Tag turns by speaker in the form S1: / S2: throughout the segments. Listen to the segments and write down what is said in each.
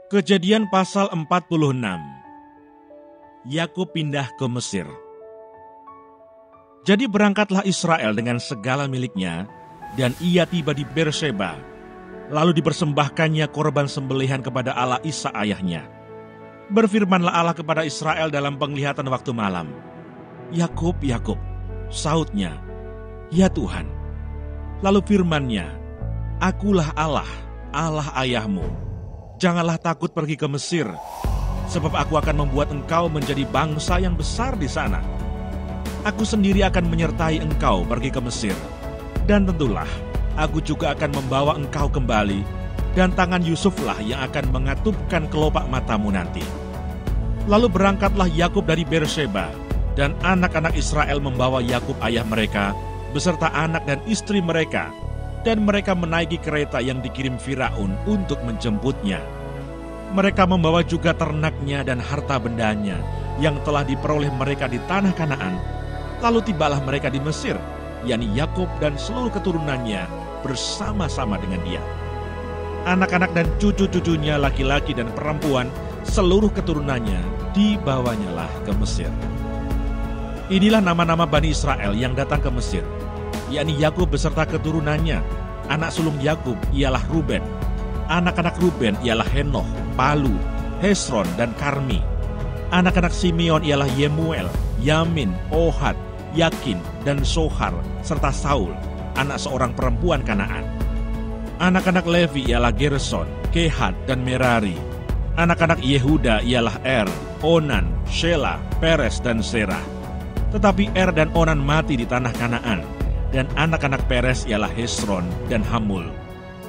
S1: Kejadian pasal 46. Yakub pindah ke Mesir. Jadi berangkatlah Israel dengan segala miliknya, dan ia tiba di Berseba. Lalu dipersembahkannya korban sembelihan kepada Allah Ishak ayahnya. Berfirmanlah Allah kepada Israel dalam penglihatan waktu malam. Yakub, Yakub, sautnya, ya Tuhan. Lalu firman-Nya, Akulah Allah, Allah ayahmu. Janganlah takut pergi ke Mesir, sebab aku akan membuat engkau menjadi bangsa yang besar di sana. Aku sendiri akan menyertai engkau pergi ke Mesir, dan tentulah aku juga akan membawa engkau kembali, dan tangan Yusuflah yang akan mengatupkan kelopak matamu nanti. Lalu berangkatlah Yakub dari Berseba, dan anak-anak Israel membawa Yakub ayah mereka, beserta anak dan istri mereka, dan mereka menaiki kereta yang dikirim Firaun untuk menjemputnya. Mereka membawa juga ternaknya dan harta bendanya yang telah diperoleh mereka di tanah Kanaan. Lalu tibalah mereka di Mesir, yakni Yakub dan seluruh keturunannya bersama-sama dengan dia. Anak-anak dan cucu-cucunya laki-laki dan perempuan, seluruh keturunannya dibawanyalah ke Mesir. Inilah nama-nama Bani Israel yang datang ke Mesir, yakni Yakub beserta keturunannya. Anak sulung Yakub ialah Ruben. Anak-anak Ruben ialah Henoch, Palu, Hesron, dan Karmi. Anak-anak Simeon ialah Yemuel, Yamin, Ohad, Yakin, dan Sohar, serta Saul, anak seorang perempuan Kanaan. Anak-anak Levi ialah Gerson, Kehat, dan Merari. Anak-anak Yehuda ialah Er, Onan, Shelah, Peres, dan Serah. Tetapi Er dan Onan mati di tanah Kanaan. Dan anak-anak Peres ialah Hesron dan Hamul.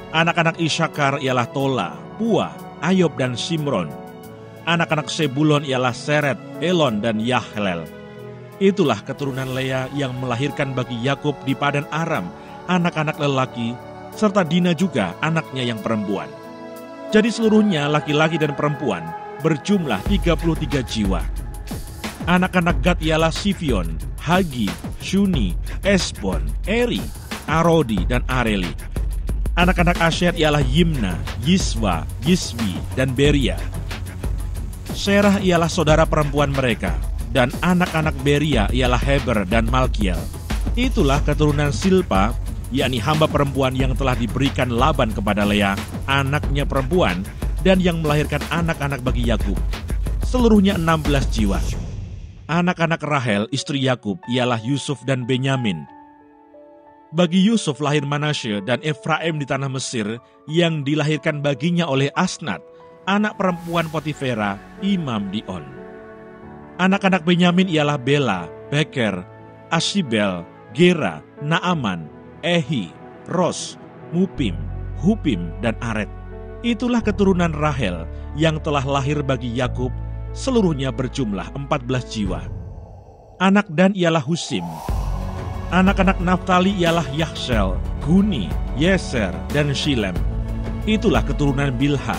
S1: Anak-anak Isakar ialah Tola, Pua, Ayob, dan Simron. Anak-anak Sebulon ialah Seret, Elon, dan Yahlel. Itulah keturunan Lea yang melahirkan bagi Yakub di Padan Aram anak-anak lelaki, serta Dina juga anaknya yang perempuan. Jadi seluruhnya laki-laki dan perempuan berjumlah 33 jiwa. Anak-anak Gad ialah Sifion, Hagi, Shuni, Esbon, Eri, Arodi, dan Areli. Anak-anak Asher ialah Yimna, Yiswa, Yisbi, dan Beria. Serah ialah saudara perempuan mereka, dan anak-anak Beria ialah Heber dan Malkiel. Itulah keturunan Silpa, yakni hamba perempuan yang telah diberikan Laban kepada Lea, anaknya perempuan, dan yang melahirkan anak-anak bagi Yakub. Seluruhnya 16 jiwa. Anak-anak Rahel, istri Yakub, ialah Yusuf dan Benyamin. Bagi Yusuf lahir Manasye dan Efraim di tanah Mesir yang dilahirkan baginya oleh Asnat, anak perempuan Potifera, imam di On. Anak-anak Benyamin ialah Bela, Beker, Asibel, Gera, Naaman, Ehi, Ros, Mupim, Hupim, dan Aret. Itulah keturunan Rahel yang telah lahir bagi Yakub. Seluruhnya berjumlah 14 jiwa. Anak Dan ialah Husim. Anak-anak Naftali ialah Yahsel, Guni, Yeser, dan Shilem. Itulah keturunan Bilha,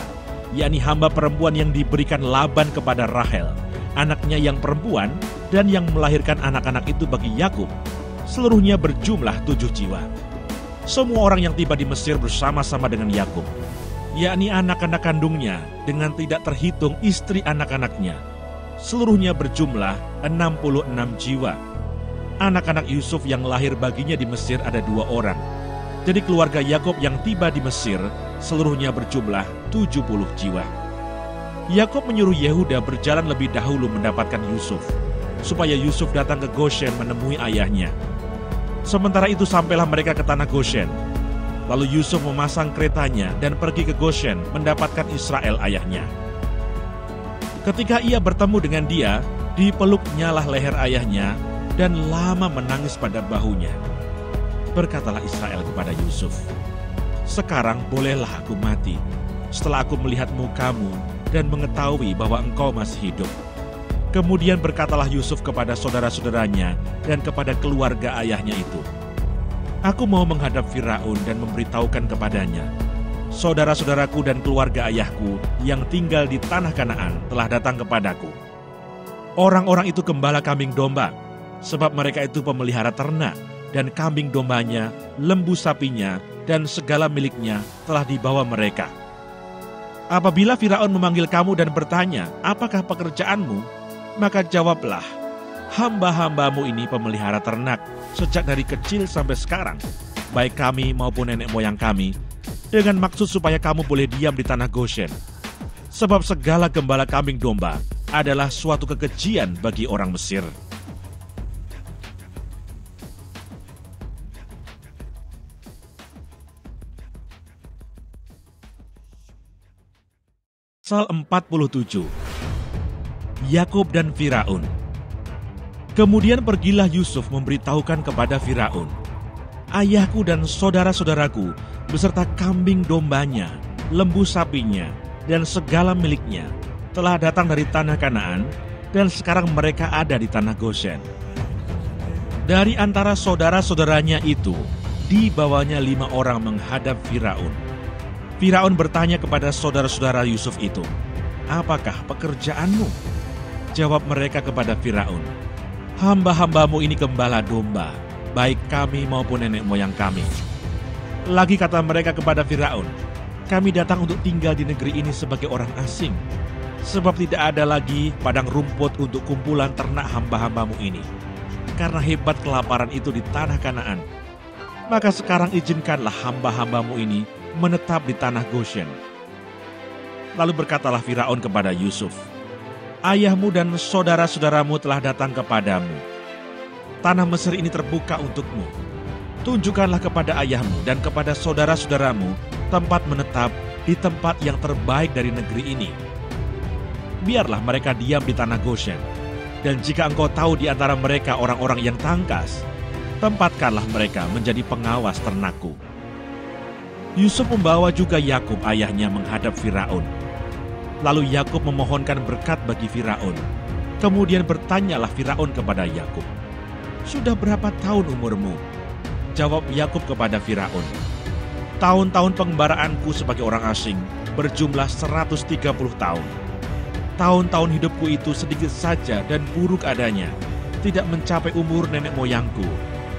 S1: yakni hamba perempuan yang diberikan Laban kepada Rahel, anaknya yang perempuan, dan yang melahirkan anak-anak itu bagi Yakub. Seluruhnya berjumlah 7 jiwa. Semua orang yang tiba di Mesir bersama-sama dengan Yakub, yakni anak-anak kandungnya, dengan tidak terhitung istri anak-anaknya. Seluruhnya berjumlah 66 jiwa. Anak-anak Yusuf yang lahir baginya di Mesir ada 2 orang. Jadi keluarga Yakub yang tiba di Mesir, seluruhnya berjumlah 70 jiwa. Yakub menyuruh Yehuda berjalan lebih dahulu mendapatkan Yusuf, supaya Yusuf datang ke Goshen menemui ayahnya. Sementara itu sampailah mereka ke tanah Goshen. Lalu Yusuf memasang keretanya dan pergi ke Goshen mendapatkan Israel ayahnya. Ketika ia bertemu dengan dia, dipeluknyalah leher ayahnya dan lama menangis pada bahunya. Berkatalah Israel kepada Yusuf, "Sekarang bolehlah aku mati, setelah aku melihat mukamu dan mengetahui bahwa engkau masih hidup." Kemudian berkatalah Yusuf kepada saudara-saudaranya dan kepada keluarga ayahnya itu, "Aku mau menghadap Firaun dan memberitahukan kepadanya, saudara-saudaraku dan keluarga ayahku yang tinggal di tanah Kanaan telah datang kepadaku. Orang-orang itu gembala kambing domba, sebab mereka itu pemelihara ternak, dan kambing dombanya, lembu sapinya, dan segala miliknya telah dibawa mereka. Apabila Firaun memanggil kamu dan bertanya, apakah pekerjaanmu? Maka jawablah, hamba-hambamu ini pemelihara ternak sejak dari kecil sampai sekarang, baik kami maupun nenek moyang kami, dengan maksud supaya kamu boleh diam di tanah Goshen. Sebab segala gembala kambing domba adalah suatu kekejian bagi orang Mesir. Pasal 47. Yakub dan Firaun. Kemudian pergilah Yusuf memberitahukan kepada Firaun, ayahku dan saudara-saudaraku beserta kambing dombanya, lembu sapinya, dan segala miliknya telah datang dari tanah Kanaan, dan sekarang mereka ada di tanah Goshen. Dari antara saudara-saudaranya itu, dibawanya 5 orang menghadap Firaun. Firaun bertanya kepada saudara-saudara Yusuf itu, apakah pekerjaanmu? Jawab mereka kepada Firaun, hamba-hambamu ini gembala domba, baik kami maupun nenek moyang kami. Lagi kata mereka kepada Firaun, kami datang untuk tinggal di negeri ini sebagai orang asing, sebab tidak ada lagi padang rumput untuk kumpulan ternak hamba-hambamu ini, karena hebat kelaparan itu di tanah Kanaan. Maka sekarang izinkanlah hamba-hambamu ini menetap di tanah Goshen. Lalu berkatalah Firaun kepada Yusuf, ayahmu dan saudara-saudaramu telah datang kepadamu. Tanah Mesir ini terbuka untukmu. Tunjukkanlah kepada ayahmu dan kepada saudara-saudaramu tempat menetap di tempat yang terbaik dari negeri ini. Biarlah mereka diam di tanah Goshen. Dan jika engkau tahu di antara mereka orang-orang yang tangkas, tempatkanlah mereka menjadi pengawas ternakku. Yusuf membawa juga Yakub ayahnya menghadap Firaun. Lalu Yakub memohonkan berkat bagi Firaun. Kemudian bertanyalah Firaun kepada Yakub, sudah berapa tahun umurmu? Jawab Yakub kepada Firaun, tahun-tahun pengembaraanku sebagai orang asing berjumlah 130 tahun. Tahun-tahun hidupku itu sedikit saja dan buruk adanya, tidak mencapai umur nenek moyangku,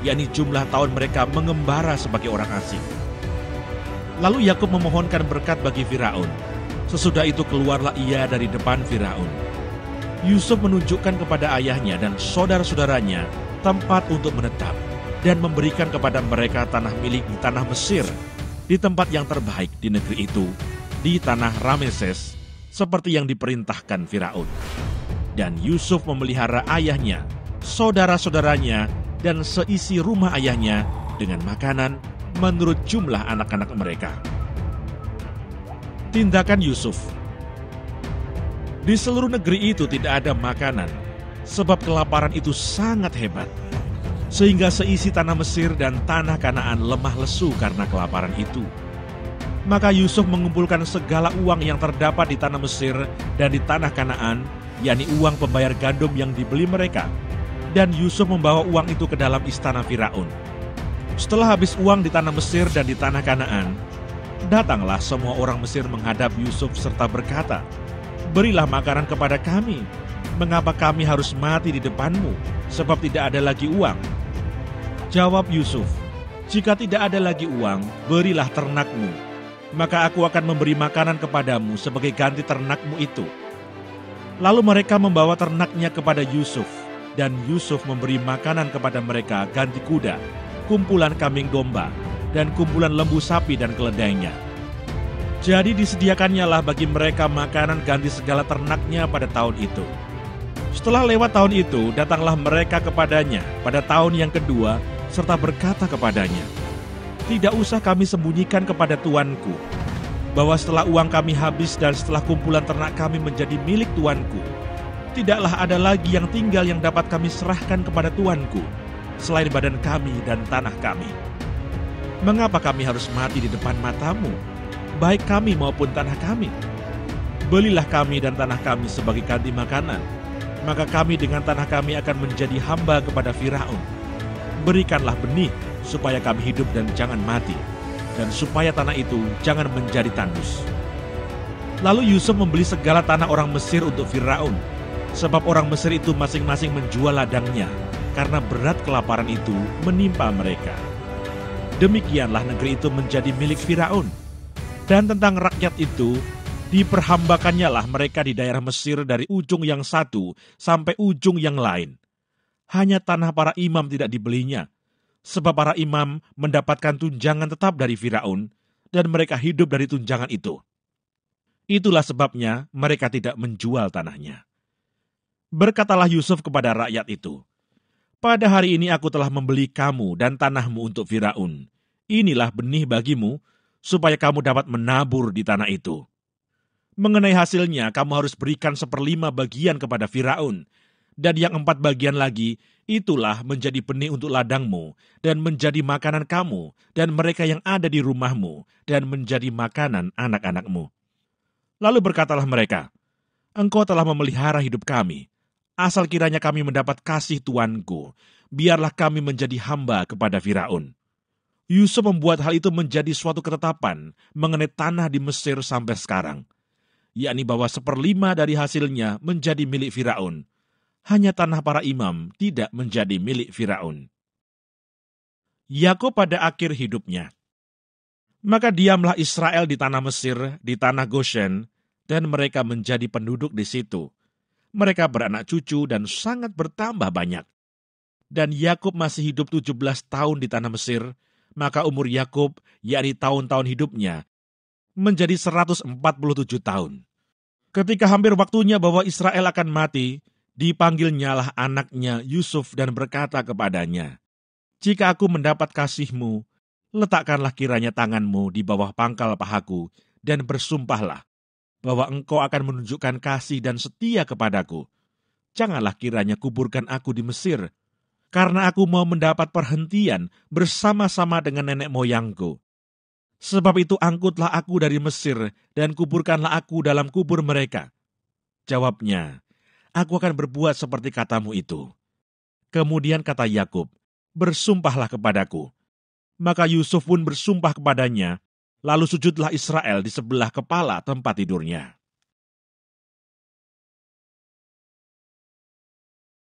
S1: yakni jumlah tahun mereka mengembara sebagai orang asing. Lalu Yakub memohonkan berkat bagi Firaun. Sesudah itu keluarlah ia dari depan Firaun. Yusuf menunjukkan kepada ayahnya dan saudara-saudaranya tempat untuk menetap dan memberikan kepada mereka tanah milik di tanah Mesir, di tempat yang terbaik di negeri itu, di tanah Rameses, seperti yang diperintahkan Firaun. Dan Yusuf memelihara ayahnya, saudara-saudaranya, dan seisi rumah ayahnya dengan makanan menurut jumlah anak-anak mereka. Tindakan Yusuf. Di seluruh negeri itu tidak ada makanan, sebab kelaparan itu sangat hebat, sehingga seisi tanah Mesir dan tanah Kanaan lemah lesu karena kelaparan itu. Maka Yusuf mengumpulkan segala uang yang terdapat di tanah Mesir dan di tanah Kanaan, yakni uang pembayar gandum yang dibeli mereka, dan Yusuf membawa uang itu ke dalam istana Firaun. Setelah habis uang di tanah Mesir dan di tanah Kanaan, datanglah semua orang Mesir menghadap Yusuf serta berkata, berilah makanan kepada kami. Mengapa kami harus mati di depanmu, sebab tidak ada lagi uang? Jawab Yusuf, jika tidak ada lagi uang, berilah ternakmu. Maka aku akan memberi makanan kepadamu sebagai ganti ternakmu itu. Lalu mereka membawa ternaknya kepada Yusuf, dan Yusuf memberi makanan kepada mereka ganti kuda, kumpulan kambing domba, dan kumpulan lembu sapi dan keledainya. Jadi disediakannya lah bagi mereka makanan ganti segala ternaknya pada tahun itu. Setelah lewat tahun itu, datanglah mereka kepadanya pada tahun yang kedua, serta berkata kepadanya, tidak usah kami sembunyikan kepada tuanku, bahwa setelah uang kami habis dan setelah kumpulan ternak kami menjadi milik tuanku, tidaklah ada lagi yang tinggal yang dapat kami serahkan kepada tuanku, selain badan kami dan tanah kami. Mengapa kami harus mati di depan matamu, baik kami maupun tanah kami? Belilah kami dan tanah kami sebagai ganti makanan, maka kami dengan tanah kami akan menjadi hamba kepada Firaun. Berikanlah benih supaya kami hidup dan jangan mati, dan supaya tanah itu jangan menjadi tandus. Lalu Yusuf membeli segala tanah orang Mesir untuk Firaun, sebab orang Mesir itu masing-masing menjual ladangnya, karena berat kelaparan itu menimpa mereka. Demikianlah negeri itu menjadi milik Firaun. Dan tentang rakyat itu, Diperhambakannya lah mereka di daerah Mesir dari ujung yang satu sampai ujung yang lain. Hanya tanah para imam tidak dibelinya, sebab para imam mendapatkan tunjangan tetap dari Firaun, dan mereka hidup dari tunjangan itu. Itulah sebabnya mereka tidak menjual tanahnya. Berkatalah Yusuf kepada rakyat itu, "Pada hari ini aku telah membeli kamu dan tanahmu untuk Firaun. Inilah benih bagimu, supaya kamu dapat menabur di tanah itu. Mengenai hasilnya, kamu harus berikan 1/5 bagian kepada Firaun, dan yang 4 bagian lagi, itulah menjadi benih untuk ladangmu, dan menjadi makanan kamu, dan mereka yang ada di rumahmu, dan menjadi makanan anak-anakmu." Lalu berkatalah mereka, "Engkau telah memelihara hidup kami. Asal kiranya kami mendapat kasih tuanku, biarlah kami menjadi hamba kepada Firaun." Yusuf membuat hal itu menjadi suatu ketetapan mengenai tanah di Mesir sampai sekarang, yakni bahwa 1/5 dari hasilnya menjadi milik Firaun. Hanya tanah para imam tidak menjadi milik Firaun. Yakub pada akhir hidupnya. Maka diamlah Israel di tanah Mesir, di tanah Goshen, dan mereka menjadi penduduk di situ. Mereka beranak cucu dan sangat bertambah banyak. Dan Yakub masih hidup 17 tahun di tanah Mesir, maka umur Yakub, yakni tahun-tahun hidupnya, menjadi 147 tahun. Ketika hampir waktunya bahwa Israel akan mati, dipanggilnyalah anaknya Yusuf dan berkata kepadanya, "Jika aku mendapat kasih-Mu, letakkanlah kiranya tanganmu di bawah pangkal pahaku, dan bersumpahlah bahwa engkau akan menunjukkan kasih dan setia kepadaku. Janganlah kiranya kuburkan aku di Mesir, karena aku mau mendapat perhentian bersama-sama dengan nenek moyangku. Sebab itu angkutlah aku dari Mesir, dan kuburkanlah aku dalam kubur mereka." Jawabnya, "Aku akan berbuat seperti katamu itu." Kemudian kata Yakub, "Bersumpahlah kepadaku." Maka Yusuf pun bersumpah kepadanya, lalu sujudlah Israel di sebelah kepala tempat tidurnya.